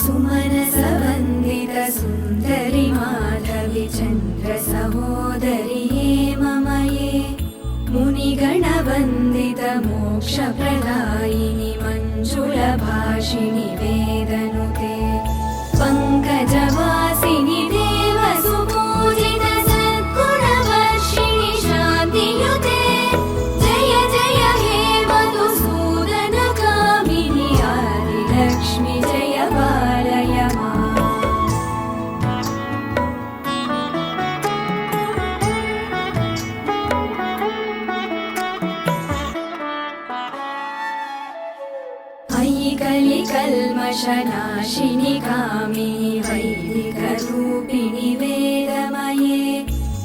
सुमनसवन्दित सुन्दरि माधवि चन्द्र सहोदरि हेममये मुनिगणवन्दित मोक्षप्रदायिनि मञ्जुलभाषिणि वेदनुते पङ्कजवासिनि देवसुपूजित सद्गुणवर्षिणि शान्तियुते जय जय हे मधुसूदन कामिनि आदिलक्ष्मि जय पालय माम्। अयि कलिकल्मषनाशिनि कामिनि वैदिकरूपिणि वेदमये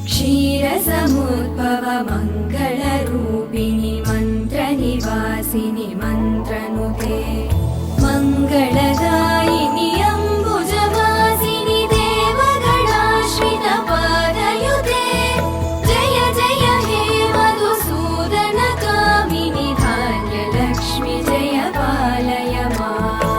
क्षीरसमुद्भव मङ्गलरूपिणि मन्त्रनिवासिनि मन्त्रनुते मङ्गलदायिनि अम्बुजवासिनि देवगणाश्रित पादयुते जय जय हे मधुसूदन कामिनि धान्यलक्ष्मि जय पालय माम्।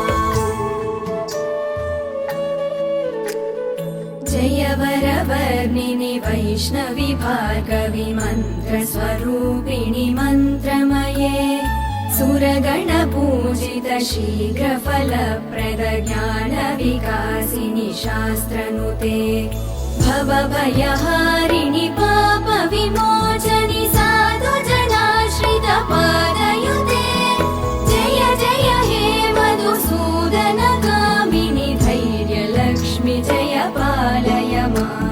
जय वरवर्णिनि वैष्णवि भार्गवि मन्त्रस्वरूपिणि मन्त्रमये सुरगणपूजित शीघ्रफलप्रद ज्ञानविकासिनि शास्त्रनुते भवभयहारिणि पापविमोचनि साधुजनाश्रित पादयुते जय जय हे मधुसूदन कामिनि धैर्यलक्ष्मि जय पालय माम्।